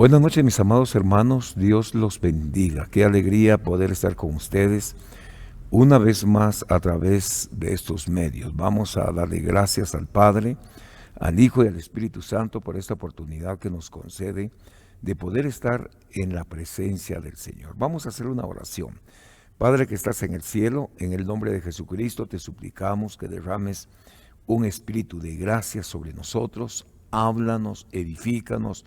Buenas noches, mis amados hermanos. Dios los bendiga. Qué alegría poder estar con ustedes una vez más a través de estos medios. Vamos a darle gracias al Padre, al Hijo y al Espíritu Santo por esta oportunidad que nos concede de poder estar en la presencia del Señor. Vamos a hacer una oración. Padre que estás en el cielo, en el nombre de Jesucristo te suplicamos que derrames un espíritu de gracia sobre nosotros. Háblanos, edifícanos,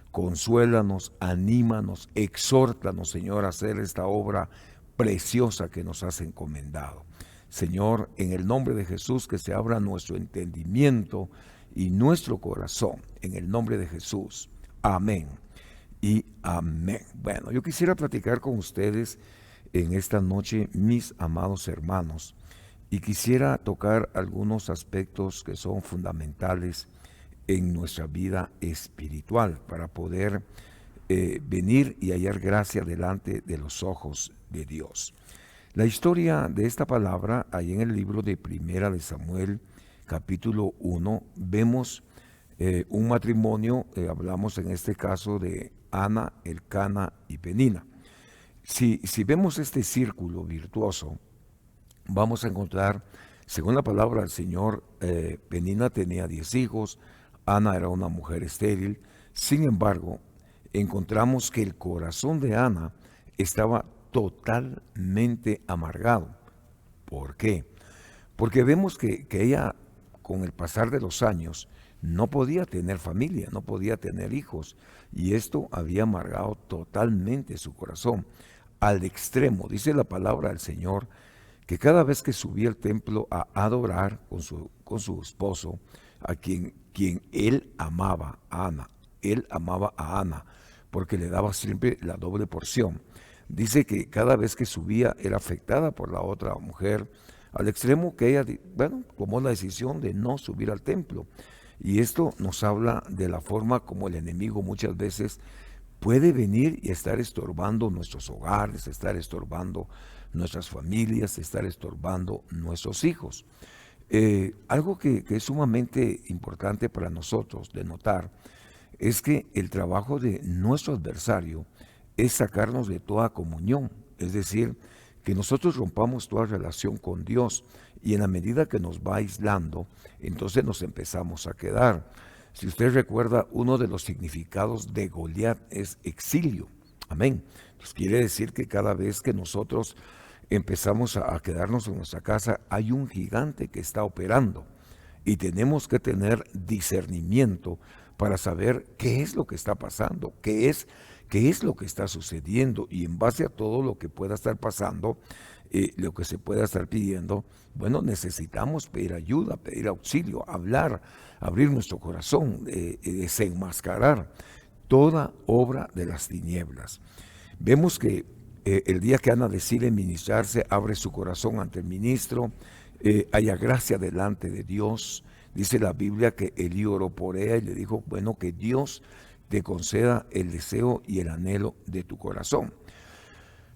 consuélanos, anímanos, exhórtanos, Señor, a hacer esta obra preciosa que nos has encomendado. Señor, en el nombre de Jesús, que se abra nuestro entendimiento y nuestro corazón, en el nombre de Jesús. Amén y amén. Bueno, yo quisiera platicar con ustedes en esta noche, mis amados hermanos, y quisiera tocar algunos aspectos que son fundamentales en nuestra vida espiritual para poder venir y hallar gracia delante de los ojos de Dios. La historia de esta palabra, ahí en el libro de Primera de Samuel, capítulo 1, vemos un matrimonio, hablamos en este caso de Ana, Elcana y Penina. Si vemos este círculo virtuoso, vamos a encontrar, según la palabra del Señor, Penina tenía 10 hijos, Ana era una mujer estéril. Sin embargo, encontramos que el corazón de Ana estaba totalmente amargado. ¿Por qué? Porque vemos que ella, con el pasar de los años, no podía tener familia, no podía tener hijos, y esto había amargado totalmente su corazón, al extremo. Dice la palabra del Señor que cada vez que subía al templo a adorar con su esposo, a quien él amaba, a Ana, él amaba a Ana, porque le daba siempre la doble porción. Dice que cada vez que subía era afectada por la otra mujer, al extremo que ella, tomó la decisión de no subir al templo. Y esto nos habla de la forma como el enemigo muchas veces puede venir y estar estorbando nuestros hogares, estar estorbando nuestras familias, estar estorbando nuestros hijos. Algo que es sumamente importante para nosotros de notar es que el trabajo de nuestro adversario es sacarnos de toda comunión, es decir, que nosotros rompamos toda relación con Dios, y en la medida que nos va aislando, entonces nos empezamos a quedar. Si usted recuerda, uno de los significados de Goliat es exilio. Amén. Pues quiere decir que cada vez que nosotros empezamos a quedarnos en nuestra casa, hay un gigante que está operando, y tenemos que tener discernimiento para saber qué es lo que está pasando, qué es lo que está sucediendo, y en base a todo lo que pueda estar pasando, lo que se pueda estar pidiendo, bueno, necesitamos pedir ayuda, pedir auxilio, hablar, abrir nuestro corazón, desenmascarar toda obra de las tinieblas. Vemos que el día que Ana decide ministrarse, abre su corazón ante el ministro, haya gracia delante de Dios. Dice la Biblia que Elí oró por ella y le dijo, bueno, que Dios te conceda el deseo y el anhelo de tu corazón.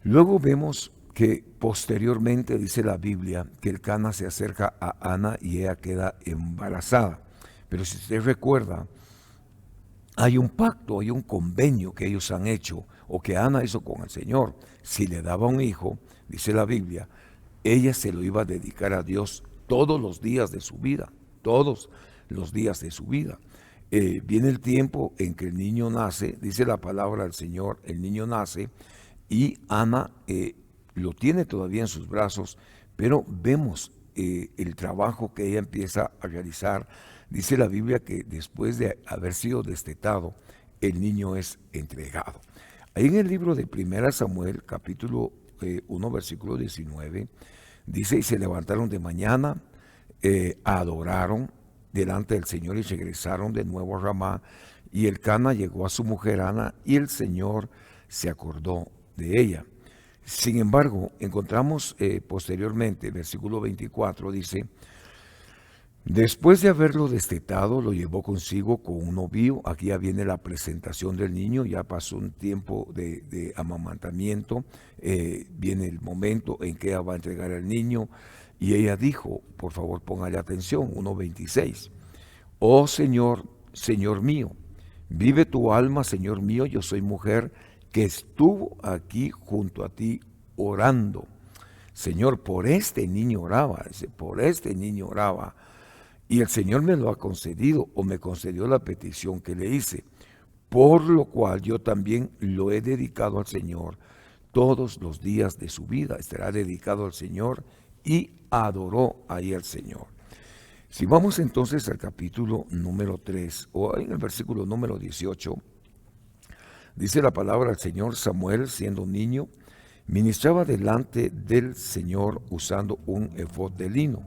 Luego vemos que posteriormente dice la Biblia que Elcana se acerca a Ana y ella queda embarazada. Pero si usted recuerda, hay un pacto, hay un convenio que ellos han hecho, o que Ana hizo con el Señor. Si le daba un hijo, dice la Biblia, ella se lo iba a dedicar a Dios todos los días de su vida, todos los días de su vida. Viene el tiempo en que el niño nace, dice la palabra del Señor, el niño nace, y Ana lo tiene todavía en sus brazos, pero vemos el trabajo que ella empieza a realizar. Dice la Biblia que después de haber sido destetado, el niño es entregado. Ahí en el libro de Primera Samuel, capítulo 1, versículo 19, dice, y se levantaron de mañana, adoraron delante del Señor y regresaron de nuevo a Ramá, y Elcana llegó a su mujer Ana, y el Señor se acordó de ella. Sin embargo, encontramos posteriormente, versículo 24, dice, después de haberlo destetado, lo llevó consigo con un novillo. Aquí ya viene la presentación del niño, ya pasó un tiempo de amamantamiento, viene el momento en que ella va a entregar al niño, y ella dijo, por favor póngale atención, 1.26, oh Señor, Señor mío, Vive tu alma, Señor mío, yo soy mujer que estuvo aquí junto a ti orando. Señor, por este niño oraba, dice, por este niño oraba. Y el Señor me lo ha concedido o me concedió la petición que le hice, por lo cual yo también lo he dedicado al Señor todos los días de su vida. Estará dedicado al Señor y adoró ahí al Señor. Si vamos entonces al capítulo número 3 o en el versículo número 18, dice la palabra del Señor: Samuel, siendo un niño, ministraba delante del Señor usando un efod de lino.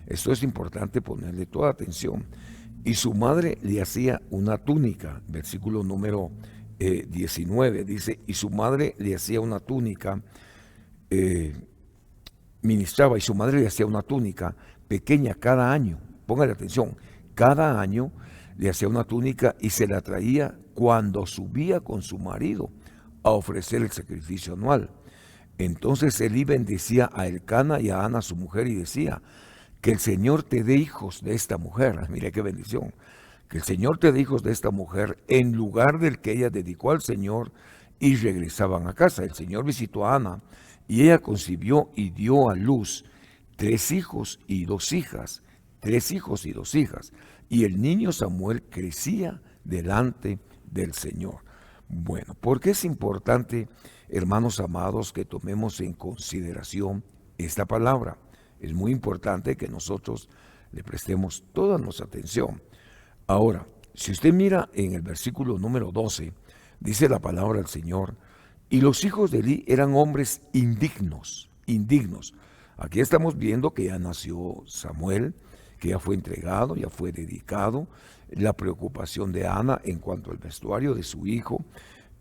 Esto es importante ponerle toda atención. Y su madre le hacía una túnica. Versículo número 19 dice: y su madre le hacía una túnica, ministraba, y su madre le hacía una túnica pequeña cada año. Póngale atención, cada año le hacía una túnica y se la traía cuando subía con su marido a ofrecer el sacrificio anual. Entonces Elí bendecía a Elcana y a Ana su mujer y decía: que el Señor te dé hijos de esta mujer. Mire qué bendición. Que el Señor te dé hijos de esta mujer en lugar del que ella dedicó al Señor, y regresaban a casa. El Señor visitó a Ana y ella concibió y dio a luz 3 hijos y 2 hijas. 3 hijos y 2 hijas. Y el niño Samuel crecía delante del Señor. Bueno, ¿por qué es importante, hermanos amados, que tomemos en consideración esta palabra? Es muy importante que nosotros le prestemos toda nuestra atención. Ahora, si usted mira en el versículo número 12, dice la palabra del Señor: y los hijos de Elí eran hombres indignos. Aquí estamos viendo que ya nació Samuel, que ya fue entregado, ya fue dedicado, la preocupación de Ana en cuanto al vestuario de su hijo,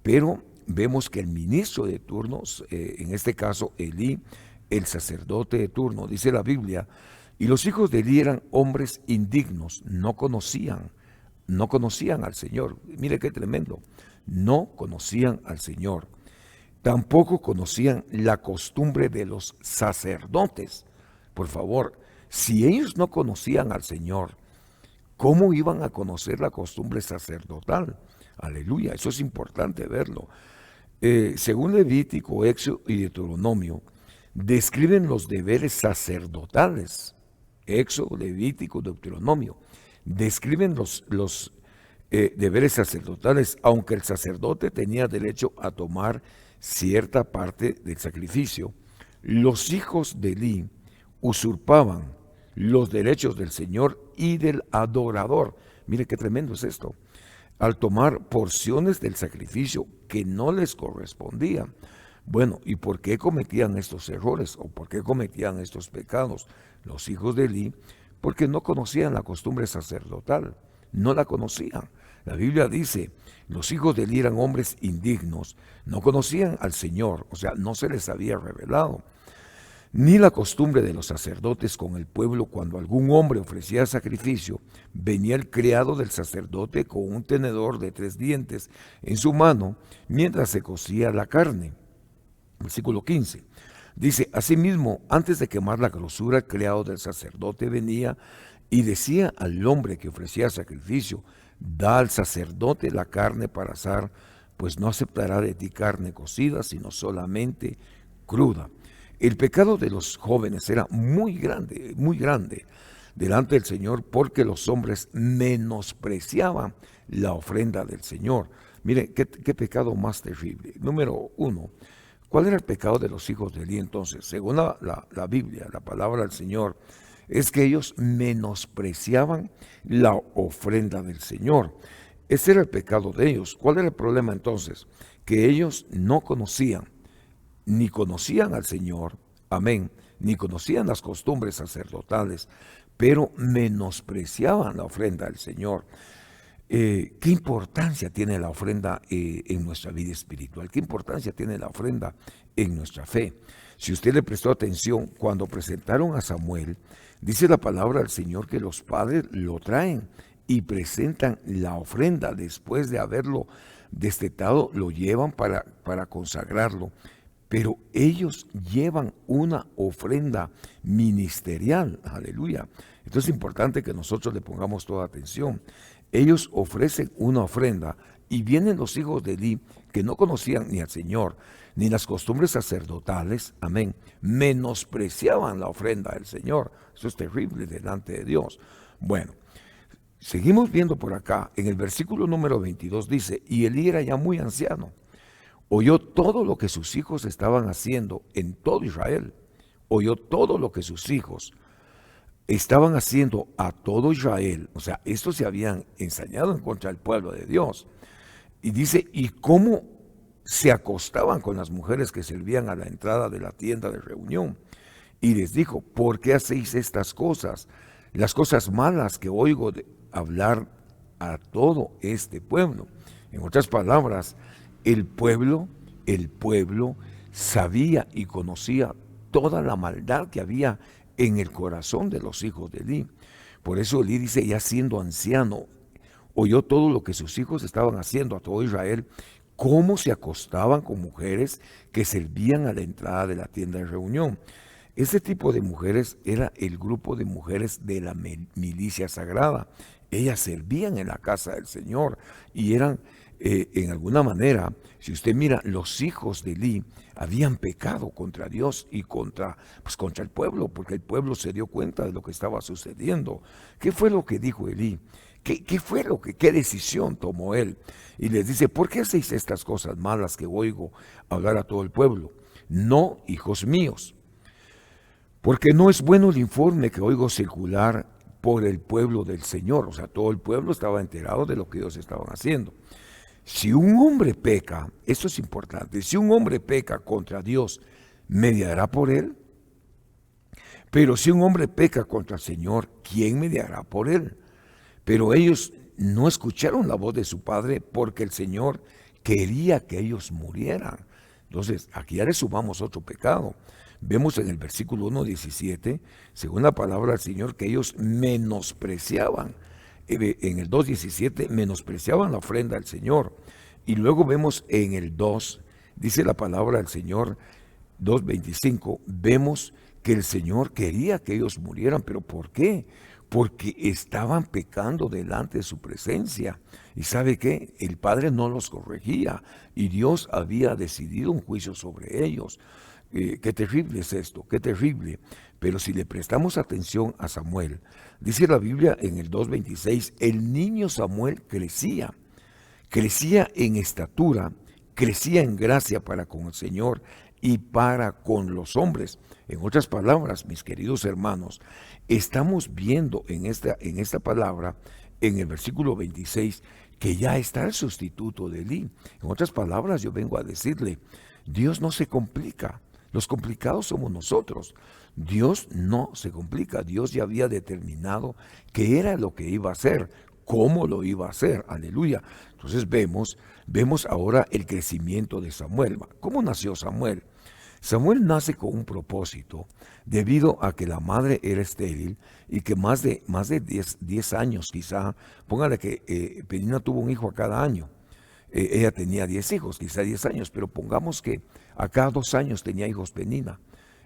pero vemos que el ministro de turnos, en este caso Elí, el sacerdote de turno, dice la Biblia: y los hijos de Elí eran hombres indignos, no conocían al Señor. Mire qué tremendo, no conocían al Señor. Tampoco conocían la costumbre de los sacerdotes. Por favor, si ellos no conocían al Señor, ¿cómo iban a conocer la costumbre sacerdotal? Aleluya, eso es importante verlo. Según Levítico, Éxodo y Deuteronomio, describen los deberes sacerdotales. Éxodo, Levítico, Deuteronomio describen los deberes sacerdotales, aunque el sacerdote tenía derecho a tomar cierta parte del sacrificio. Los hijos de Elí usurpaban los derechos del Señor y del adorador. Mire qué tremendo es esto. Al tomar porciones del sacrificio que no les correspondían. Bueno, ¿y por qué cometían estos errores o por qué cometían estos pecados los hijos de Elí? Porque no conocían la costumbre sacerdotal, no la conocían. La Biblia dice: los hijos de Elí eran hombres indignos, no conocían al Señor, o sea, no se les había revelado. Ni la costumbre de los sacerdotes con el pueblo. Cuando algún hombre ofrecía sacrificio, venía el criado del sacerdote con un tenedor de 3 dientes en su mano mientras se cocía la carne. Versículo 15. Dice: asimismo, antes de quemar la grosura, el criado del sacerdote venía y decía al hombre que ofrecía sacrificio: da al sacerdote la carne para asar, pues no aceptará de ti carne cocida, sino solamente cruda. El pecado de los jóvenes era muy grande delante del Señor, porque los hombres menospreciaban la ofrenda del Señor. Mire, qué pecado más terrible. Número 1, ¿cuál era el pecado de los hijos de Elí entonces? Según la Biblia, la palabra del Señor, es que ellos menospreciaban la ofrenda del Señor. Ese era el pecado de ellos. ¿Cuál era el problema entonces? Que ellos no conocían al Señor, amén, ni conocían las costumbres sacerdotales, pero menospreciaban la ofrenda del Señor. ¿Qué importancia tiene la ofrenda en nuestra vida espiritual? ¿Qué importancia tiene la ofrenda en nuestra fe? Si usted le prestó atención, cuando presentaron a Samuel, dice la palabra del Señor que los padres lo traen y presentan la ofrenda. Después de haberlo destetado, lo llevan para consagrarlo. Pero ellos llevan una ofrenda ministerial, aleluya. Entonces es importante que nosotros le pongamos toda atención. ellos ofrecen una ofrenda y vienen los hijos de Elí que no conocían ni al Señor ni las costumbres sacerdotales, amén, menospreciaban la ofrenda del Señor. Eso es terrible delante de Dios. Bueno, seguimos viendo por acá, en el versículo número 22 dice, y Elí era ya muy anciano, oyó todo lo que sus hijos estaban haciendo en todo Israel, oyó todo lo que sus hijos estaban haciendo a todo Israel, o sea, estos se habían ensañado en contra del pueblo de Dios. Y dice, y cómo se acostaban con las mujeres que servían a la entrada de la tienda de reunión. Y les dijo, ¿por qué hacéis estas cosas? Las cosas malas que oigo hablar a todo este pueblo. En otras palabras, el pueblo sabía y conocía toda la maldad que había en el corazón de los hijos de Elí. Por eso Elí dice, ya siendo anciano, oyó todo lo que sus hijos estaban haciendo a todo Israel, cómo se acostaban con mujeres que servían a la entrada de la tienda de reunión. Este tipo de mujeres era el grupo de mujeres de la milicia sagrada. Ellas servían en la casa del Señor y eran, en alguna manera, si usted mira, los hijos de Elí habían pecado contra Dios y contra el pueblo, porque el pueblo se dio cuenta de lo que estaba sucediendo. ¿Qué fue lo que dijo Elí? ¿Qué decisión tomó él? Y les dice, ¿por qué hacéis estas cosas malas que oigo hablar a todo el pueblo? No, hijos míos, porque no es bueno el informe que oigo circular por el pueblo del Señor. O sea, todo el pueblo estaba enterado de lo que ellos estaban haciendo. Si un hombre peca, esto es importante, si un hombre peca contra Dios, ¿mediará por él? Pero si un hombre peca contra el Señor, ¿quién mediará por él? Pero ellos no escucharon la voz de su padre porque el Señor quería que ellos murieran. Entonces, aquí ya le sumamos otro pecado. Vemos en el versículo 1:17, según la palabra del Señor, que ellos menospreciaban. En el 2:17, menospreciaban la ofrenda del Señor. Y luego vemos en el 2, dice la palabra del Señor, 2:25, vemos que el Señor quería que ellos murieran. ¿Pero por qué? Porque estaban pecando delante de su presencia. ¿Y sabe qué? El Padre no los corregía y Dios había decidido un juicio sobre ellos. Qué terrible es esto, qué terrible. Pero si le prestamos atención a Samuel, dice la Biblia en el 2:26, el niño Samuel crecía en estatura, crecía en gracia para con el Señor y para con los hombres. En otras palabras, mis queridos hermanos, estamos viendo en esta palabra, en el versículo 26, que ya está el sustituto de Elí. En otras palabras, yo vengo a decirle, Dios no se complica. Los complicados somos nosotros. Dios no se complica. Dios ya había determinado qué era lo que iba a hacer, cómo lo iba a hacer. Aleluya. Entonces vemos ahora el crecimiento de Samuel. ¿Cómo nació Samuel? Samuel nace con un propósito, debido a que la madre era estéril y que más de 10 años quizá, póngale que Penina tuvo un hijo a cada año. Ella tenía 10 hijos, quizá 10 años, pero pongamos que a cada 2 años tenía hijos Penina.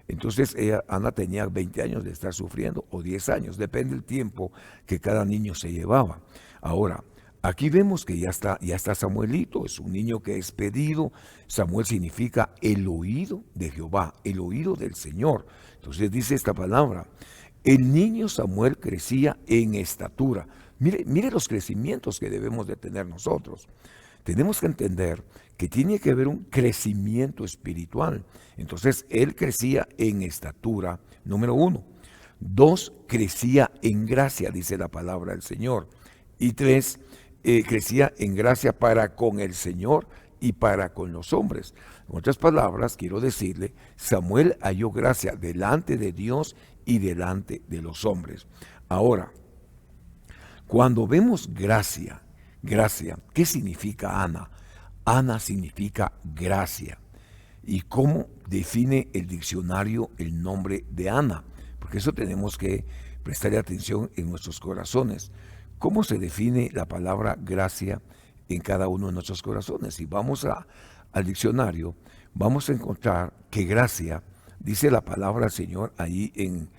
Entonces Ana tenía 20 años de estar sufriendo, o 10 años, depende del tiempo que cada niño se llevaba. Ahora, aquí vemos que ya está Samuelito, es un niño que es pedido. Samuel significa el oído de Jehová, el oído del Señor. Entonces dice esta palabra, el niño Samuel crecía en estatura. Mire los crecimientos que debemos de tener nosotros. Tenemos que entender que tiene que haber un crecimiento espiritual. Entonces, él crecía en estatura, número 1. 2, crecía en gracia, dice la palabra del Señor. Y 3, crecía en gracia para con el Señor y para con los hombres. En otras palabras, quiero decirle, Samuel halló gracia delante de Dios y delante de los hombres. Ahora, cuando vemos gracia, ¿qué significa Ana? Ana significa gracia. ¿Y cómo define el diccionario el nombre de Ana? Porque eso tenemos que prestarle atención en nuestros corazones. ¿Cómo se define la palabra gracia en cada uno de nuestros corazones? Si vamos al diccionario, vamos a encontrar que gracia, dice la palabra Señor ahí en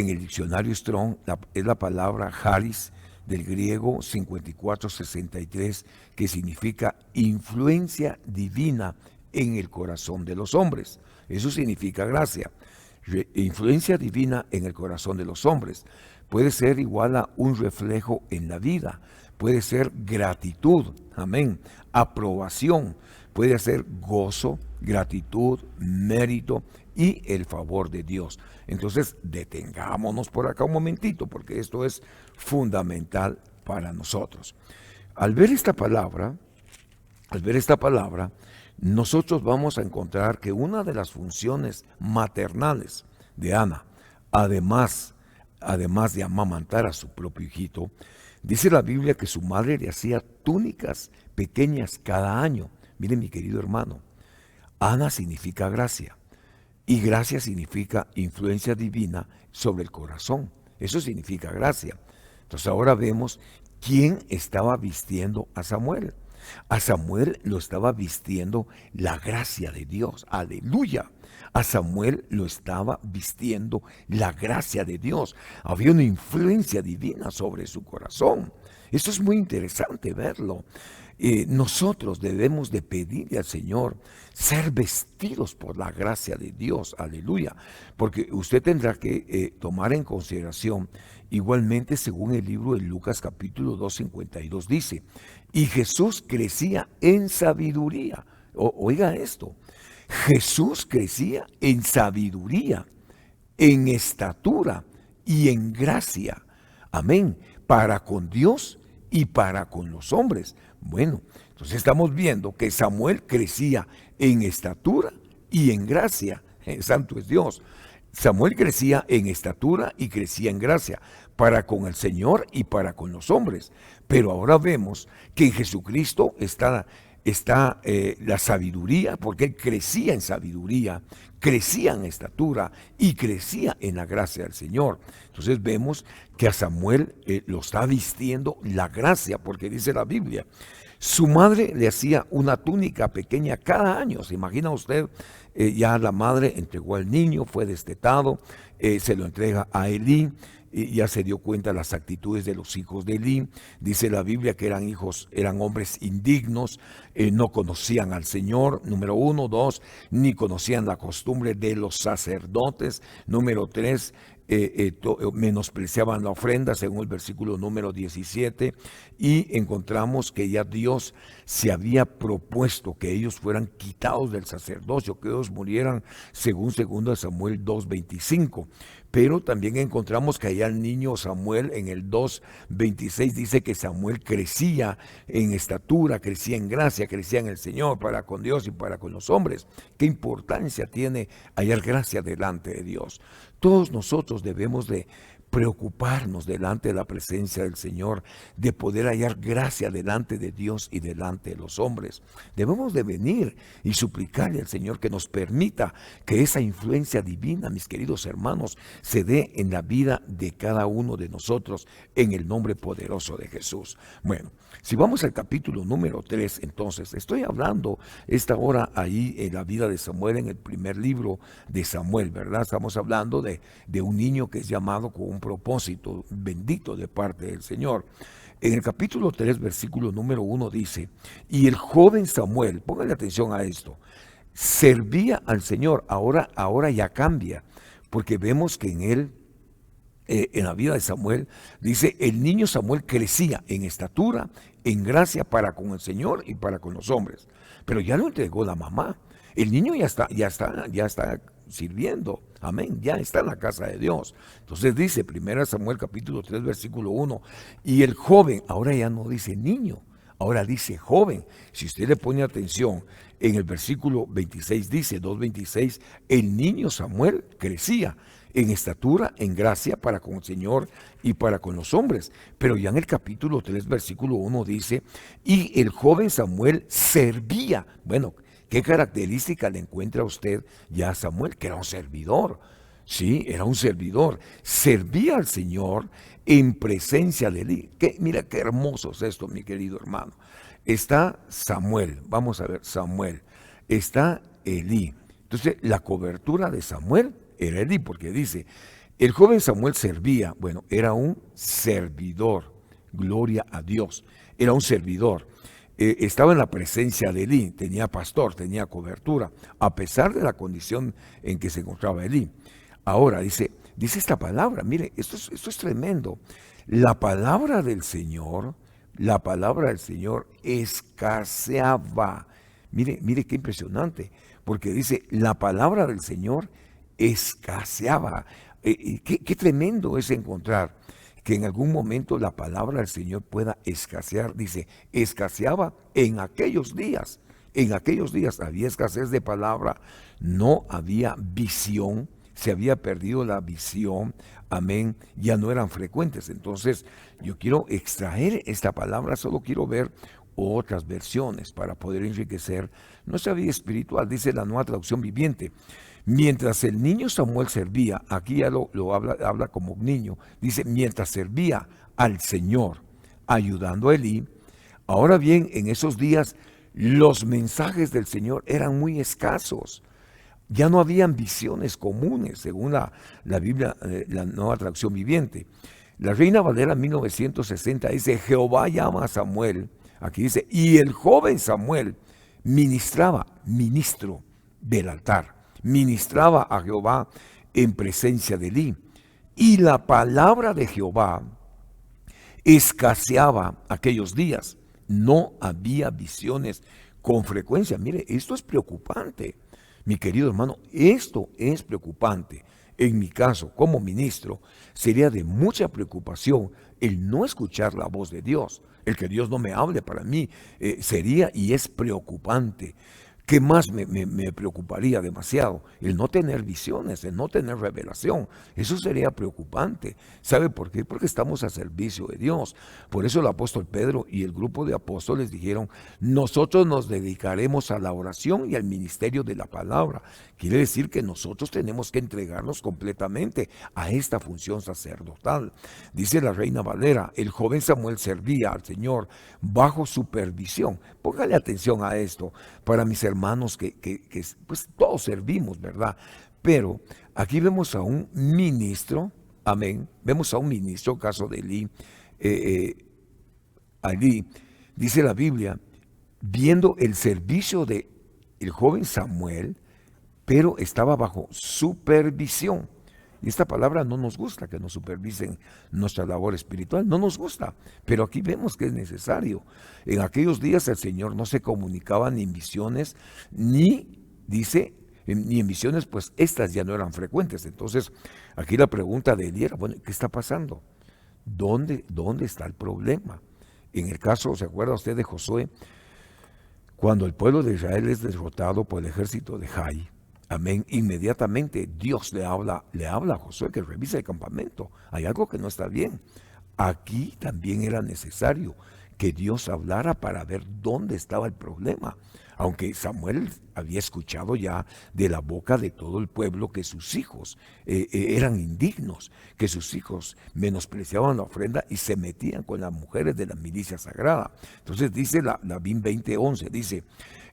el diccionario Strong, es la palabra charis, del griego 5463, que significa influencia divina en el corazón de los hombres. Eso significa gracia. Influencia divina en el corazón de los hombres. Puede ser igual a un reflejo en la vida. Puede ser gratitud, amén, aprobación. Puede ser gozo, gratitud, mérito y el favor de Dios. Entonces, detengámonos por acá un momentito, porque esto es fundamental para nosotros. Al ver esta palabra, nosotros vamos a encontrar que una de las funciones maternales de Ana, además de amamantar a su propio hijito, dice la Biblia que su madre le hacía túnicas pequeñas cada año. Mire, mi querido hermano, Ana significa gracia y gracia significa influencia divina sobre el corazón. Eso significa gracia. Entonces ahora vemos quién estaba vistiendo a Samuel. A Samuel lo estaba vistiendo la gracia de Dios. Aleluya. A Samuel lo estaba vistiendo la gracia de Dios. Había una influencia divina sobre su corazón. Esto es muy interesante verlo. Nosotros debemos de pedirle al Señor ser vestidos por la gracia de Dios, aleluya, porque usted tendrá que tomar en consideración, igualmente según el libro de Lucas capítulo 2:52 dice, y Jesús crecía en sabiduría. Oiga esto, Jesús crecía en sabiduría, en estatura y en gracia, amén, para con Dios y para con los hombres. Bueno, entonces estamos viendo que Samuel crecía en estatura y en gracia. Santo es Dios. Samuel crecía en estatura y crecía en gracia para con el Señor y para con los hombres. Pero ahora vemos que en Jesucristo está la sabiduría, porque él crecía en sabiduría, crecía en estatura y crecía en la gracia del Señor. Entonces vemos que a Samuel lo está vistiendo la gracia, porque dice la Biblia, su madre le hacía una túnica pequeña cada año. ¿Se imagina usted? Ya la madre entregó al niño, fue destetado, se lo entrega a Elí. Y ya se dio cuenta de las actitudes de los hijos de Elí. Dice la Biblia que eran hombres indignos, no conocían al Señor, número 1, 2, ni conocían la costumbre de los sacerdotes, número 3, menospreciaban la ofrenda, según el versículo número 17, y encontramos que ya Dios se había propuesto que ellos fueran quitados del sacerdocio, que ellos murieran, según 2 Samuel 2:25. Pero también encontramos que allá el niño Samuel en el 2:26 dice que Samuel crecía en estatura, crecía en gracia, crecía en el Señor para con Dios y para con los hombres. ¿Qué importancia tiene hallar gracia delante de Dios? Todos nosotros debemos de preocuparnos delante de la presencia del Señor, de poder hallar gracia delante de Dios y delante de los hombres. Debemos de venir y suplicarle al Señor que nos permita que esa influencia divina, mis queridos hermanos, se dé en la vida de cada uno de nosotros en el nombre poderoso de Jesús. Bueno, si vamos al capítulo número 3, entonces, estoy hablando esta hora ahí en la vida de Samuel, en el primer libro de Samuel, ¿verdad? Estamos hablando de un niño que es llamado con un propósito bendito de parte del Señor. En el capítulo 3, versículo número 1 dice, y el joven Samuel, póngale atención a esto, servía al Señor. Ahora ya cambia, porque vemos que en él, en la vida de Samuel, dice, el niño Samuel crecía en estatura, en gracia para con el Señor y para con los hombres. Pero ya lo entregó la mamá. El niño ya está sirviendo, amén, ya está en la casa de Dios. Entonces dice 1 Samuel capítulo 3 versículo 1, y el joven, ahora ya no dice niño, ahora dice joven. Si usted le pone atención, en el versículo 26 dice, 2:26, el niño Samuel crecía en estatura, en gracia para con el Señor y para con los hombres. Pero ya en el capítulo 3 versículo 1 dice, y el joven Samuel servía. Bueno, ¿qué característica le encuentra usted ya a Samuel? Que era un servidor. Sí, era un servidor. Servía al Señor en presencia de Elí. Mira qué hermoso es esto, mi querido hermano. Está Samuel, vamos a ver, Samuel. Está Elí. Entonces, la cobertura de Samuel era Elí, porque dice, el joven Samuel servía, bueno, era un servidor. gloria a Dios. Era un servidor. Estaba en la presencia de Elí, tenía pastor, tenía cobertura, a pesar de la condición en que se encontraba Elí. Ahora dice esta palabra, mire, esto es tremendo. La palabra del Señor escaseaba. Mire qué impresionante, porque dice, la palabra del Señor escaseaba. Qué tremendo es encontrar que en algún momento la palabra del Señor pueda escasear. Dice, escaseaba en aquellos días. En aquellos días había escasez de palabra, no había visión, se había perdido la visión, amén, ya no eran frecuentes. Entonces, yo quiero extraer esta palabra, solo quiero ver otras versiones para poder enriquecer nuestra vida espiritual. Dice la Nueva Traducción Viviente: mientras el niño Samuel servía, aquí ya lo habla como niño, dice, mientras servía al Señor, ayudando a Elí. Ahora bien, en esos días, los mensajes del Señor eran muy escasos. Ya no habían visiones comunes, según la Biblia, la Nueva Traducción Viviente. La Reina Valera 1960 dice, Jehová llama a Samuel, aquí dice, y el joven Samuel ministro del altar, ministraba a Jehová en presencia de Elí. Y la palabra de Jehová escaseaba aquellos días. No había visiones con frecuencia. Mire, esto es preocupante. Mi querido hermano, esto es preocupante. En mi caso, como ministro, sería de mucha preocupación el no escuchar la voz de Dios, el que Dios no me hable para mí, sería y es preocupante. ¿Qué más me preocuparía demasiado? El no tener visiones, el no tener revelación. Eso sería preocupante. ¿Sabe por qué? Porque estamos a servicio de Dios. Por eso el apóstol Pedro y el grupo de apóstoles dijeron, nosotros nos dedicaremos a la oración y al ministerio de la palabra. Quiere decir que nosotros tenemos que entregarnos completamente a esta función sacerdotal. Dice la Reina Valera, el joven Samuel servía al Señor bajo supervisión. Póngale atención a esto para mis hermanos que pues todos servimos, ¿verdad? Pero aquí vemos a un ministro, amén, vemos a un ministro, caso de Elí, Elí, dice la Biblia, viendo el servicio de el joven Samuel, pero estaba bajo supervisión. Y esta palabra no nos gusta, que nos supervisen nuestra labor espiritual, no nos gusta, pero aquí vemos que es necesario. En aquellos días el Señor no se comunicaba ni en visiones, ni en visiones, pues estas ya no eran frecuentes. Entonces, aquí la pregunta de Elí era, bueno, ¿qué está pasando? ¿Dónde está el problema? En el caso, ¿se acuerda usted de Josué? Cuando el pueblo de Israel es derrotado por el ejército de Jai, amén, inmediatamente Dios le habla a Josué que revise el campamento. Hay algo que no está bien. Aquí también era necesario que Dios hablara para ver dónde estaba el problema. Aunque Samuel había escuchado ya de la boca de todo el pueblo que sus hijos eran indignos, que sus hijos menospreciaban la ofrenda y se metían con las mujeres de la milicia sagrada. Entonces dice la BIM 20:11, dice,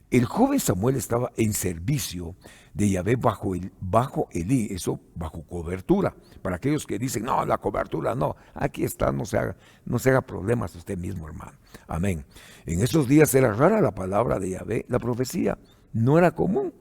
el joven Samuel estaba en servicio de Yahvé bajo Elí, eso bajo cobertura. Para aquellos que dicen, no, la cobertura no, aquí está, no se haga problemas usted mismo, hermano. Amén. En esos días era rara la palabra de Yahvé, la profecía no era común.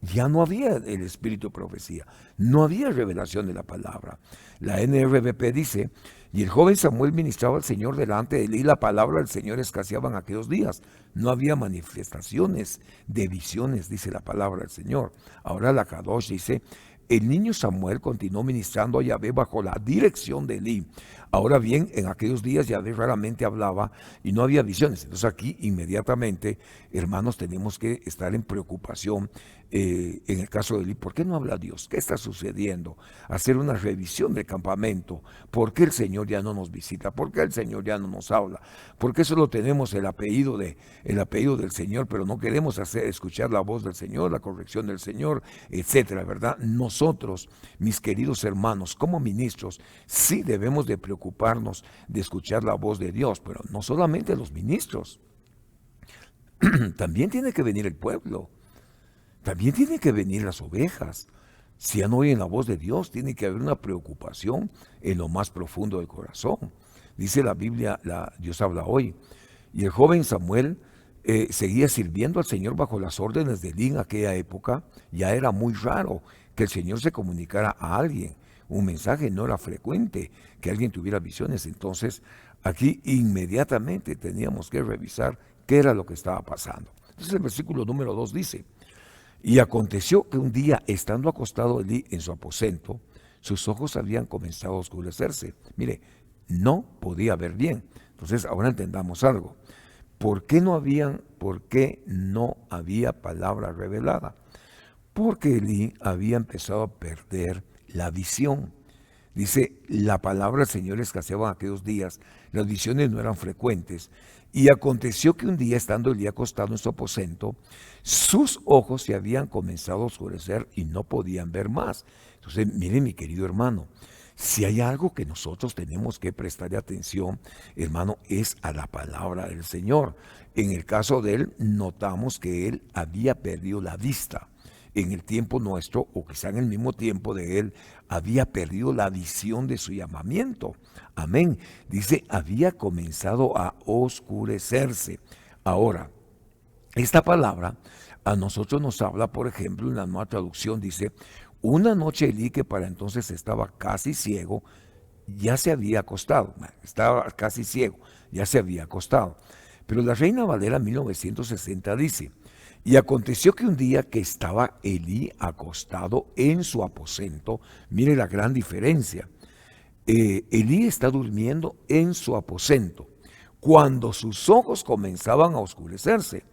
Ya no había el espíritu de profecía, no había revelación de la palabra. La NRBP dice, y el joven Samuel ministraba al Señor delante de él y la palabra del Señor escaseaba en aquellos días. No había manifestaciones de visiones, dice la palabra del Señor. Ahora la Kadosh dice, el niño Samuel continuó ministrando a Yahvé bajo la dirección de Elí. Ahora bien, en aquellos días Yahvé raramente hablaba y no había visiones. Entonces aquí inmediatamente, hermanos, tenemos que estar en preocupación. En el caso de Elí, ¿por qué no habla Dios? ¿Qué está sucediendo? Hacer una revisión del campamento. ¿Por qué el Señor ya no nos visita? ¿Por qué el Señor ya no nos habla? ¿Por qué solo tenemos el apellido del Señor, pero no queremos escuchar la voz del Señor, la corrección del Señor, etcétera, ¿verdad? Nosotros, mis queridos hermanos, como ministros, sí debemos de preocuparnos de escuchar la voz de Dios, pero no solamente los ministros, también tiene que venir el pueblo, también tienen que venir las ovejas. Si ya no oyen la voz de Dios, tiene que haber una preocupación en lo más profundo del corazón. Dice la Biblia, Dios habla hoy. Y el joven Samuel seguía sirviendo al Señor bajo las órdenes de Elí en aquella época. Ya era muy raro que el Señor se comunicara a alguien. Un mensaje no era frecuente que alguien tuviera visiones. Entonces, aquí inmediatamente teníamos que revisar qué era lo que estaba pasando. Entonces, el versículo número 2 dice: y aconteció que un día, estando acostado Elí en su aposento, sus ojos habían comenzado a oscurecerse. Mire, no podía ver bien. Entonces, ahora entendamos algo. ¿Por qué no había palabra revelada? Porque Elí había empezado a perder la visión. Dice, la palabra del Señor escaseaba en aquellos días, las visiones no eran frecuentes. Y aconteció que un día, estando Elí acostado en su aposento, sus ojos se habían comenzado a oscurecer y no podían ver más. Entonces, mire, mi querido hermano, si hay algo que nosotros tenemos que prestarle atención, hermano, es a la palabra del Señor. En el caso de él, notamos que él había perdido la vista. En el tiempo nuestro, o quizá en el mismo tiempo de él, había perdido la visión de su llamamiento. Amén. Dice, había comenzado a oscurecerse. Ahora, esta palabra a nosotros nos habla, por ejemplo, en la Nueva Traducción dice: una noche Elí, que para entonces estaba casi ciego, ya se había acostado. Estaba casi ciego, ya se había acostado. Pero la Reina Valera 1960 dice: y aconteció que un día que estaba Elí acostado en su aposento. Mire la gran diferencia. Elí está durmiendo en su aposento. Cuando sus ojos comenzaban a oscurecerse,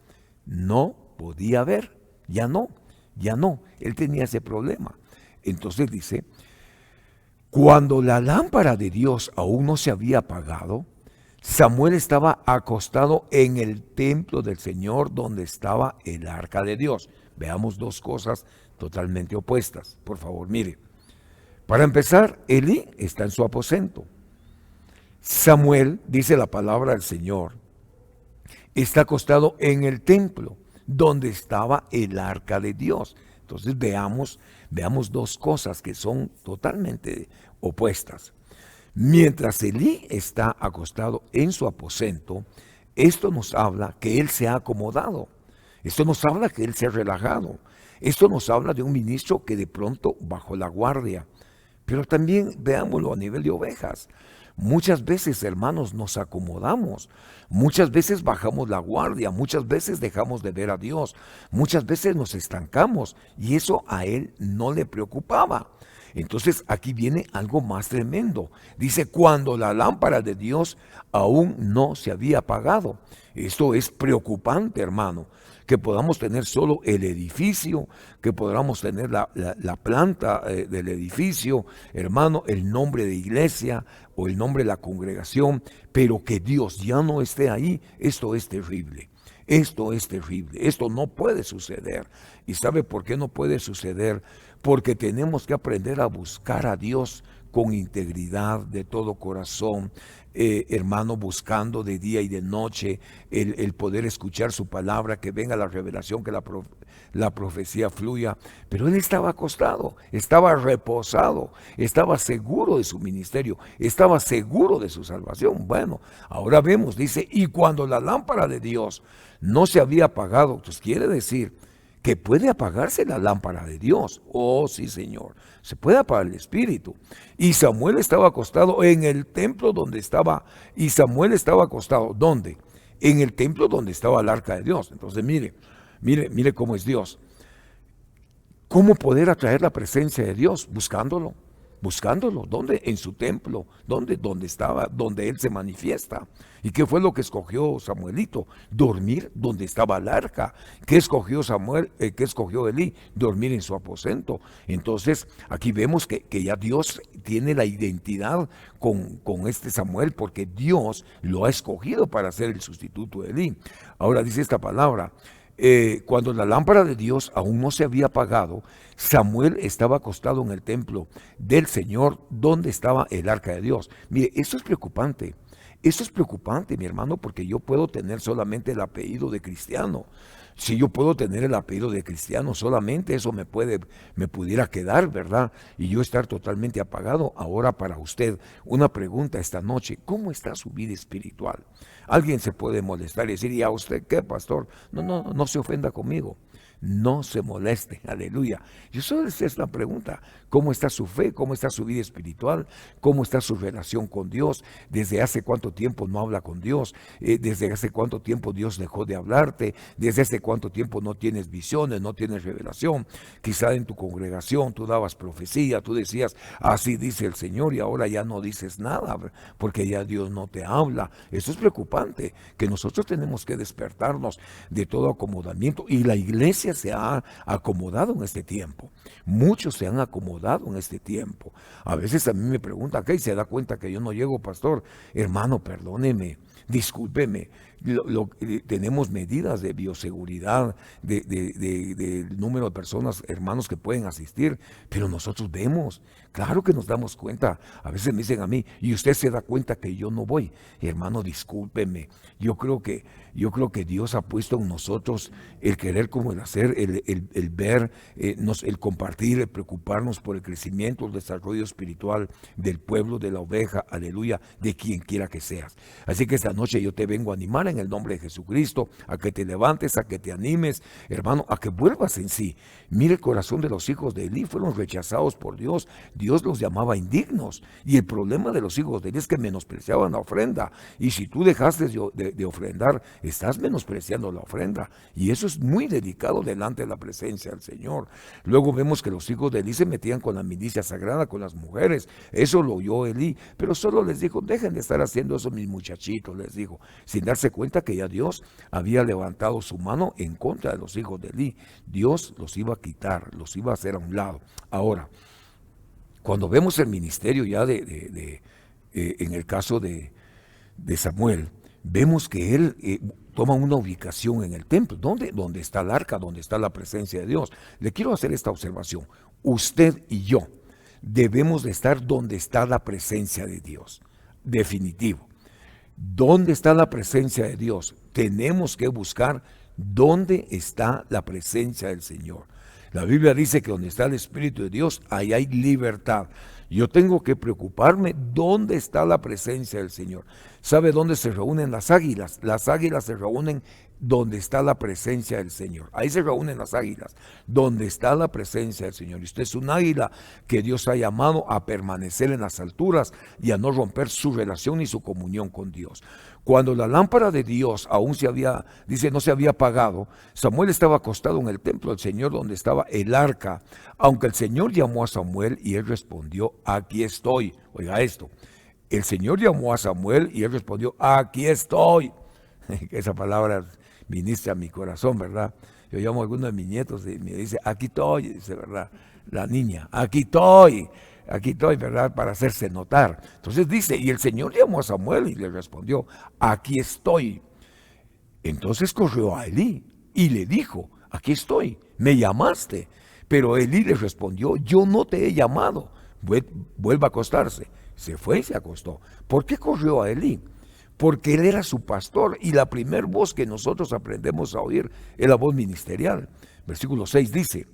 no podía ver. Ya no. Él tenía ese problema. Entonces dice, cuando la lámpara de Dios aún no se había apagado, Samuel estaba acostado en el templo del Señor donde estaba el arca de Dios. Veamos dos cosas totalmente opuestas. Por favor, mire. Para empezar, Elí está en su aposento. Samuel, dice la palabra del Señor, está acostado en el templo donde estaba el arca de Dios. Entonces veamos dos cosas que son totalmente opuestas. Mientras Elí está acostado en su aposento, esto nos habla que él se ha acomodado. Esto nos habla que él se ha relajado. Esto nos habla de un ministro que de pronto bajó la guardia. Pero también veámoslo a nivel de ovejas. Muchas veces, hermanos, nos acomodamos. Muchas veces bajamos la guardia. Muchas veces dejamos de ver a Dios. Muchas veces nos estancamos. Y eso a él no le preocupaba. Entonces aquí viene algo más tremendo. Dice, cuando la lámpara de Dios aún no se había apagado. Esto es preocupante, hermano. Que podamos tener solo el edificio, que podamos tener la planta del edificio, hermano, el nombre de iglesia o el nombre de la congregación, pero que Dios ya no esté ahí. Esto es terrible. Esto es terrible, esto no puede suceder. ¿Y sabe por qué no puede suceder? Porque tenemos que aprender a buscar a Dios con integridad de todo corazón, hermano, buscando de día y de noche el poder escuchar su palabra, que venga la revelación, que la profecía fluya. Pero él estaba acostado, estaba reposado, estaba seguro de su ministerio, estaba seguro de su salvación. Bueno, ahora vemos, dice, y cuando la lámpara de Dios no se había apagado, pues quiere decir que puede apagarse la lámpara de Dios. Oh, sí, Señor, se puede apagar el espíritu. Y Samuel estaba acostado en el templo donde estaba, y Samuel estaba acostado, ¿dónde? En el templo donde estaba el arca de Dios. Entonces, mire cómo es Dios. ¿Cómo poder atraer la presencia de Dios? Buscándolo. ¿Dónde? En su templo, ¿dónde estaba, donde él se manifiesta. ¿Y qué fue lo que escogió Samuelito? Dormir donde estaba el arca. ¿Qué escogió qué escogió Elí? Dormir en su aposento. Entonces, aquí vemos que ya Dios tiene la identidad con este Samuel, porque Dios lo ha escogido para ser el sustituto de Elí. Ahora dice esta palabra. Cuando la lámpara de Dios aún no se había apagado, Samuel estaba acostado en el templo del Señor donde estaba el arca de Dios. Mire, eso es preocupante. Eso es preocupante, mi hermano, porque yo puedo tener solamente el apellido de cristiano, Si yo puedo tener el apellido de cristiano, solamente eso me pudiera quedar, ¿verdad? Y yo estar totalmente apagado. Ahora para usted, una pregunta esta noche: ¿cómo está su vida espiritual? Alguien se puede molestar y decir: ¿y a usted qué, pastor? No se ofenda conmigo. No se moleste, aleluya. Yo solo les hice esta pregunta: ¿cómo está su fe? ¿Cómo está su vida espiritual? ¿Cómo está su relación con Dios? ¿Desde hace cuánto tiempo no habla con Dios? ¿Desde hace cuánto tiempo Dios dejó de hablarte? ¿Desde hace cuánto tiempo no tienes visiones, no tienes revelación? Quizá en tu congregación tú dabas profecía, tú decías: así dice el Señor, y ahora ya no dices nada, porque ya Dios no te habla. Eso es preocupante, que nosotros tenemos que despertarnos de todo acomodamiento, y la iglesia se ha acomodado en este tiempo. Muchos se han acomodado en este tiempo. A veces a mí me preguntan: ¿qué? ¿Se da cuenta que yo no llego, pastor? Hermano, perdóneme, discúlpeme. Tenemos medidas de bioseguridad, del número de personas, hermanos, que pueden asistir, pero nosotros vemos, claro que nos damos cuenta. A veces me dicen a mí: ¿y usted se da cuenta que yo no voy? Hermano, discúlpeme. Yo creo que Dios ha puesto en nosotros el querer como el hacer, el ver, el compartir, el preocuparnos por el crecimiento, el desarrollo espiritual del pueblo, de la oveja, aleluya, de quien quiera que seas. Así que esta noche yo te vengo a animar en el nombre de Jesucristo, a que te levantes, a que te animes, hermano, a que vuelvas en sí. Mire, el corazón de los hijos de Elí fueron rechazados por Dios. Dios los llamaba indignos, y el problema de los hijos de Elí es que menospreciaban la ofrenda, y si tú dejaste de ofrendar, estás menospreciando la ofrenda, y eso es muy delicado delante de la presencia del Señor. Luego vemos que los hijos de Elí se metían con la milicia sagrada, con las mujeres. Eso lo oyó Elí, pero solo les dijo: dejen de estar haciendo eso, mis muchachitos, les dijo, sin darse cuenta que ya Dios había levantado su mano en contra de los hijos de Elí. Dios los iba a quitar, los iba a hacer a un lado. Ahora, cuando vemos el ministerio ya en el caso de Samuel, vemos que él toma una ubicación en el templo, donde está el arca, donde está la presencia de Dios. Le quiero hacer esta observación: usted y yo debemos de estar donde está la presencia de Dios, definitivo. ¿Dónde está la presencia de Dios? Tenemos que buscar dónde está la presencia del Señor. La Biblia dice que donde está el Espíritu de Dios, ahí hay libertad. Yo tengo que preocuparme dónde está la presencia del Señor. ¿Sabe dónde se reúnen las águilas? Las águilas se reúnen donde está la presencia del Señor. Ahí se reúnen las águilas, donde está la presencia del Señor. Y usted es un águila que Dios ha llamado a permanecer en las alturas y a no romper su relación ni su comunión con Dios. Cuando la lámpara de Dios aún no se había apagado, Samuel estaba acostado en el templo del Señor, donde estaba el arca, aunque el Señor llamó a Samuel y él respondió: aquí estoy. Oiga esto: el Señor llamó a Samuel y él respondió: aquí estoy. Esa palabra ministra a mi corazón, ¿verdad? Yo llamo a alguno de mis nietos y me dice: aquí estoy, dice, ¿verdad? La niña: aquí estoy, ¿verdad? Para hacerse notar. Entonces dice: y el Señor llamó a Samuel y le respondió: aquí estoy. Entonces corrió a Elí y le dijo: aquí estoy, me llamaste. Pero Elí le respondió: yo no te he llamado, vuelva a acostarse. Se fue y se acostó. ¿Por qué corrió a Elí? Porque él era su pastor, y la primer voz que nosotros aprendemos a oír es la voz ministerial. Versículo 6 dice: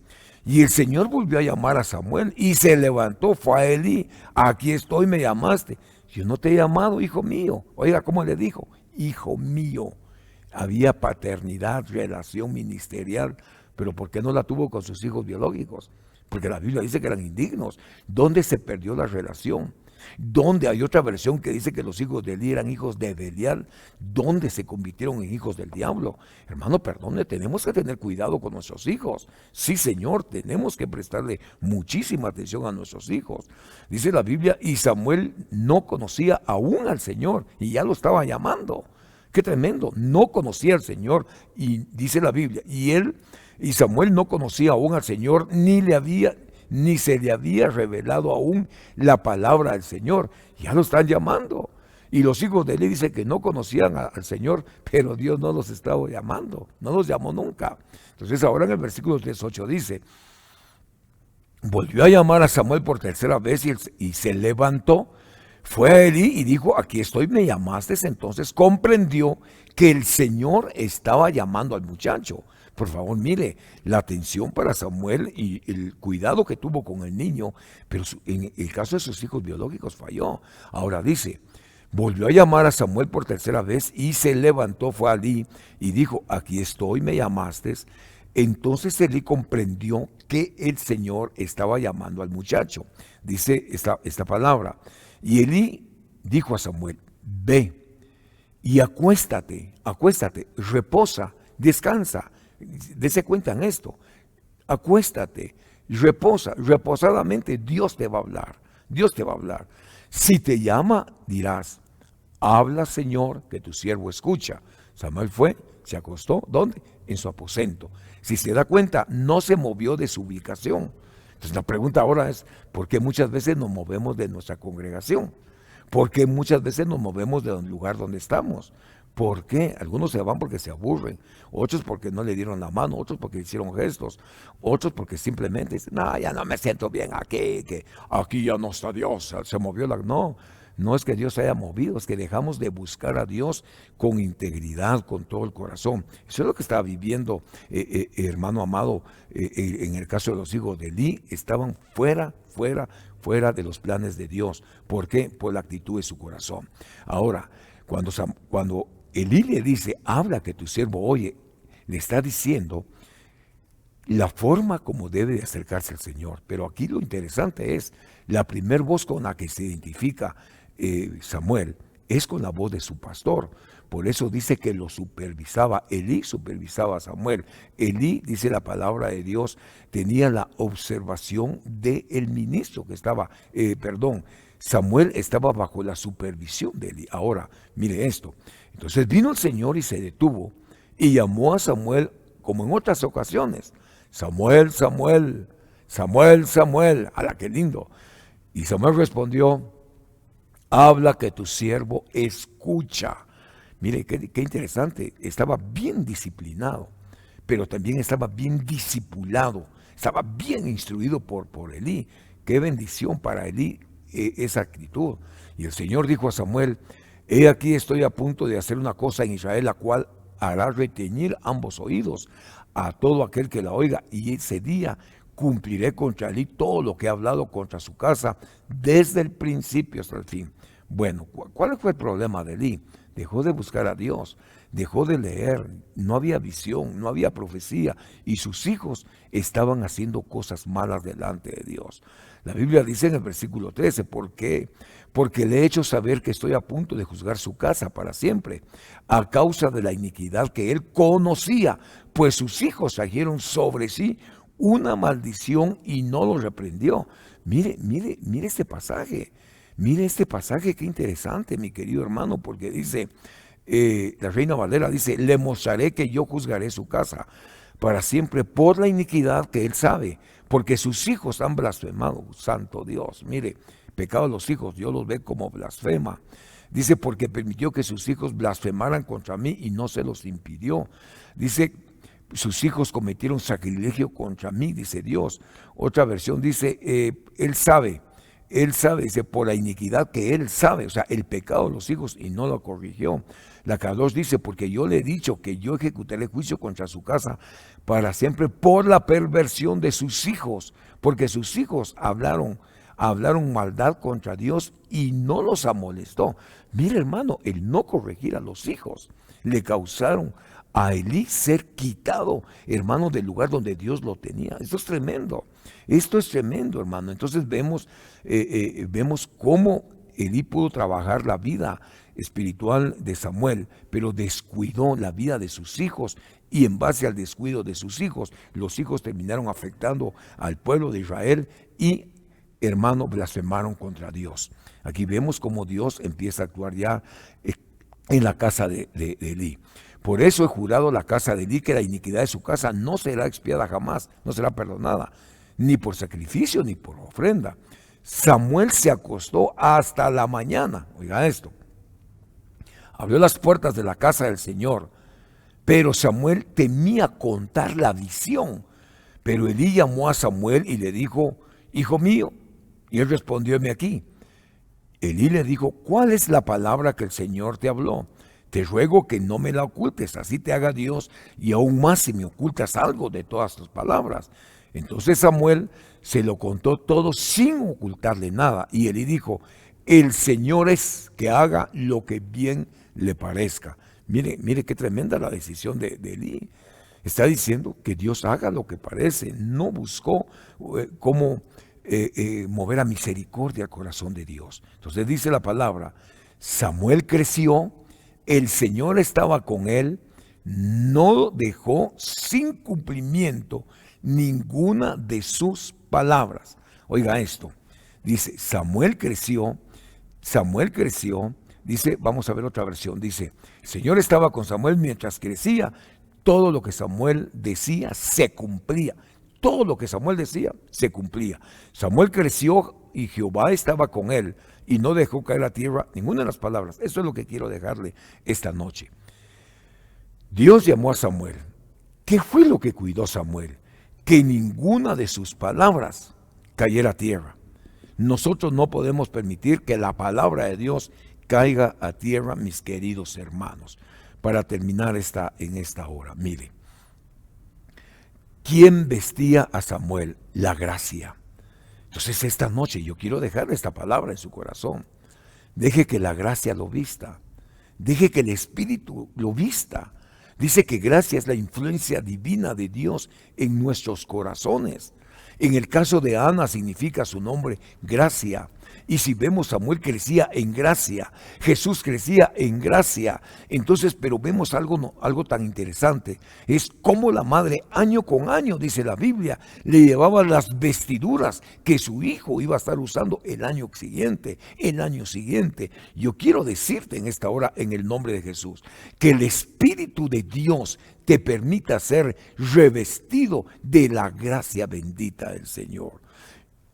y el Señor volvió a llamar a Samuel y se levantó, fue a Elí: aquí estoy, me llamaste. Yo no te he llamado, hijo mío. Oiga cómo le dijo: hijo mío. Había paternidad, relación ministerial, pero ¿por qué no la tuvo con sus hijos biológicos? Porque la Biblia dice que eran indignos. ¿Dónde se perdió la relación? ¿Dónde? Hay otra versión que dice que los hijos de Elí eran hijos de Belial. ¿Dónde se convirtieron en hijos del diablo? Hermano, perdone, tenemos que tener cuidado con nuestros hijos. Sí, Señor, tenemos que prestarle muchísima atención a nuestros hijos. Dice la Biblia: y Samuel no conocía aún al Señor y ya lo estaba llamando. Qué tremendo, no conocía al Señor, y dice la Biblia: y Samuel no conocía aún al Señor, ni se le había revelado aún la palabra del Señor. Ya lo están llamando. Y los hijos de Elí dicen que no conocían al Señor, pero Dios no los estaba llamando, no los llamó nunca. Entonces ahora en el versículo 18 dice: volvió a llamar a Samuel por tercera vez y se levantó, fue a Elí y dijo: aquí estoy, me llamaste. Entonces comprendió que el Señor estaba llamando al muchacho. Por favor, mire, la atención para Samuel y el cuidado que tuvo con el niño, pero en el caso de sus hijos biológicos falló. Ahora dice, volvió a llamar a Samuel por tercera vez y se levantó, fue a Elí y dijo, aquí estoy, me llamaste. Entonces Elí comprendió que el Señor estaba llamando al muchacho. Dice esta palabra. Y Elí dijo a Samuel, ve y acuéstate, reposa, descansa. Dese cuenta en esto. Acuéstate, reposa, reposadamente Dios te va a hablar. Dios te va a hablar. Si te llama, dirás, habla Señor, que tu siervo escucha. Samuel fue, se acostó, ¿dónde? En su aposento. Si se da cuenta, no se movió de su ubicación. Entonces la pregunta ahora es, ¿por qué muchas veces nos movemos de nuestra congregación? ¿Por qué muchas veces nos movemos del lugar donde estamos? ¿Por qué? Algunos se van porque se aburren, otros porque no le dieron la mano, otros porque hicieron gestos, otros porque simplemente dicen, no, ya no me siento bien aquí, que aquí ya no está Dios, se movió la... No, no es que Dios se haya movido, es que dejamos de buscar a Dios con integridad, con todo el corazón. Eso es lo que estaba viviendo, hermano amado, en el caso de los hijos de Elí, estaban fuera de los planes de Dios. ¿Por qué? Por la actitud de su corazón. Ahora, cuando Elí le dice, habla que tu siervo oye, le está diciendo la forma como debe de acercarse al Señor. Pero aquí lo interesante es, la primer voz con la que se identifica Samuel es con la voz de su pastor. Por eso dice que lo supervisaba. Elí supervisaba a Samuel. Elí, dice la palabra de Dios, tenía la observación del ministro que estaba, Samuel estaba bajo la supervisión de Elí. Ahora, mire esto. Entonces vino el Señor y se detuvo y llamó a Samuel como en otras ocasiones. Samuel, Samuel, Samuel, Samuel. ¡Hala, qué lindo! Y Samuel respondió, habla que tu siervo escucha. Mire, qué interesante. Estaba bien disciplinado, pero también estaba bien discipulado. Estaba bien instruido por Elí. Qué bendición para Elí esa actitud. Y el Señor dijo a Samuel, he aquí estoy a punto de hacer una cosa en Israel, la cual hará reteñir ambos oídos a todo aquel que la oiga, y ese día cumpliré contra Elí todo lo que he hablado contra su casa desde el principio hasta el fin. Bueno, ¿cuál fue el problema de Elí? Dejó de buscar a Dios, dejó de leer, no había visión, no había profecía, y sus hijos estaban haciendo cosas malas delante de Dios. La Biblia dice en el versículo 13, ¿por qué? Porque le he hecho saber que estoy a punto de juzgar su casa para siempre, a causa de la iniquidad que él conocía, pues sus hijos trajeron sobre sí una maldición y no lo reprendió. Mire este pasaje. Mire este pasaje, qué interesante, mi querido hermano, porque dice, la Reina Valera dice, le mostraré que yo juzgaré su casa para siempre por la iniquidad que él sabe, porque sus hijos han blasfemado, santo Dios. Mire, pecado de los hijos, Dios los ve como blasfema. Dice, porque permitió que sus hijos blasfemaran contra mí y no se los impidió. Dice, sus hijos cometieron sacrilegio contra mí, dice Dios. Otra versión dice, él sabe, dice, por la iniquidad que él sabe, o sea, el pecado de los hijos y no lo corrigió. La K2 dice, porque yo le he dicho que yo ejecutaré juicio contra su casa para siempre por la perversión de sus hijos, porque sus hijos hablaron maldad contra Dios y no los amolestó. Mira, hermano, el no corregir a los hijos le causaron a Elí ser quitado, hermano, del lugar donde Dios lo tenía. Esto es tremendo, hermano. Entonces vemos cómo Elí pudo trabajar la vida espiritual de Samuel, pero descuidó la vida de sus hijos, y en base al descuido de sus hijos, los hijos terminaron afectando al pueblo de Israel y, hermano, blasfemaron contra Dios. Aquí vemos cómo Dios empieza a actuar ya en la casa de Elí. Por eso he jurado a la casa de Elí que la iniquidad de su casa no será expiada jamás, no será perdonada, ni por sacrificio ni por ofrenda. Samuel se acostó hasta la mañana, oiga esto, abrió las puertas de la casa del Señor, pero Samuel temía contar la visión. Pero Elí llamó a Samuel y le dijo, hijo mío, y él respondió, heme aquí. Elí le dijo, ¿cuál es la palabra que el Señor te habló? te ruego que no me la ocultes, así te haga Dios, y aún más si me ocultas algo de todas tus palabras. Entonces Samuel se lo contó todo sin ocultarle nada. Y Elí dijo, el Señor es que haga lo que bien le parezca. Mire qué tremenda la decisión de Elí. Está diciendo que Dios haga lo que parece. No buscó cómo mover a misericordia al corazón de Dios. Entonces dice la palabra, Samuel creció, el Señor estaba con él, no dejó sin cumplimiento ninguna de sus palabras. Oiga esto, dice, Samuel creció, dice, vamos a ver otra versión, dice, el Señor estaba con Samuel mientras crecía, todo lo que Samuel decía se cumplía. Todo lo que Samuel decía se cumplía. Samuel creció y Jehová estaba con él y no dejó caer a tierra ninguna de las palabras. Eso es lo que quiero dejarle esta noche. Dios llamó a Samuel. ¿Qué fue lo que cuidó Samuel? Que ninguna de sus palabras cayera a tierra. Nosotros no podemos permitir que la palabra de Dios caiga a tierra, mis queridos hermanos. Para terminar en esta hora, mire. ¿Quién vestía a Samuel? La gracia. Entonces esta noche yo quiero dejarle esta palabra en su corazón. Deje que la gracia lo vista. Deje que el Espíritu lo vista. Dice que gracia es la influencia divina de Dios en nuestros corazones. En el caso de Ana significa su nombre gracia. Y si vemos, Samuel crecía en gracia, Jesús crecía en gracia. Entonces, pero vemos algo tan interesante, es cómo la madre año con año, dice la Biblia, le llevaba las vestiduras que su hijo iba a estar usando el año siguiente. Yo quiero decirte en esta hora, en el nombre de Jesús, que el Espíritu de Dios te permita ser revestido de la gracia bendita del Señor.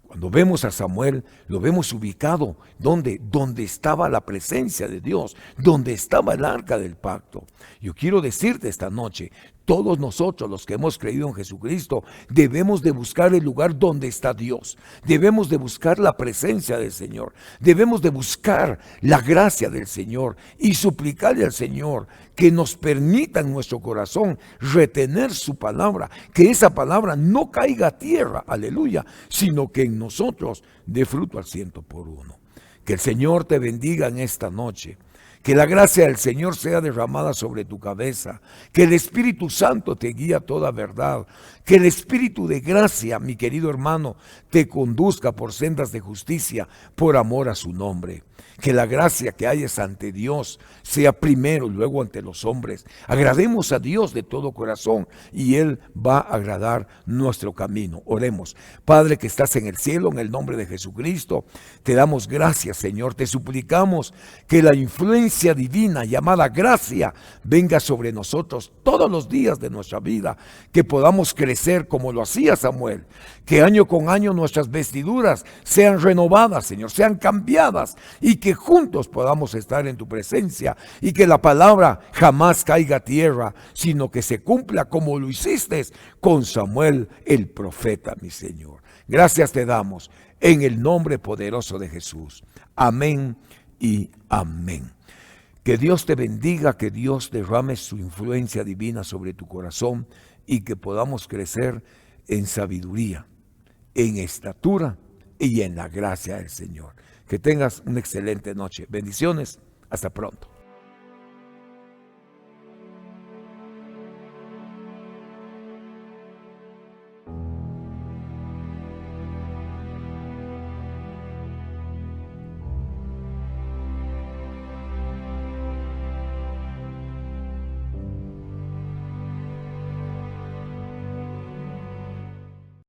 Cuando vemos a Samuel, lo vemos ubicado donde estaba la presencia de Dios, donde estaba el arca del pacto. Yo quiero decirte esta noche, todos nosotros los que hemos creído en Jesucristo debemos de buscar el lugar donde está Dios. Debemos de buscar la presencia del Señor. Debemos de buscar la gracia del Señor y suplicarle al Señor que nos permita en nuestro corazón retener su palabra, que esa palabra no caiga a tierra, aleluya, sino que en nosotros dé fruto al 100%. Que el Señor te bendiga en esta noche. Que la gracia del Señor sea derramada sobre tu cabeza. Que el Espíritu Santo te guíe a toda verdad. Que el Espíritu de gracia, mi querido hermano, te conduzca por sendas de justicia, por amor a su nombre. Que la gracia que hayas ante Dios sea primero y luego ante los hombres. Agrademos a Dios de todo corazón y Él va a agradar nuestro camino. Oremos. Padre que estás en el cielo, en el nombre de Jesucristo, te damos gracias, Señor. Te suplicamos que la influencia divina llamada gracia venga sobre nosotros todos los días de nuestra vida. Que podamos crecer como lo hacía Samuel. Que año con año nuestras vestiduras sean renovadas, Señor, sean cambiadas y que juntos podamos estar en tu presencia y que la palabra jamás caiga a tierra, sino que se cumpla como lo hiciste con Samuel el profeta, mi Señor. Gracias te damos en el nombre poderoso de Jesús. Amén y amén. Que Dios te bendiga, que Dios derrame su influencia divina sobre tu corazón y que podamos crecer en sabiduría, en estatura y en la gracia del Señor. Que tengas una excelente noche. Bendiciones. Hasta pronto.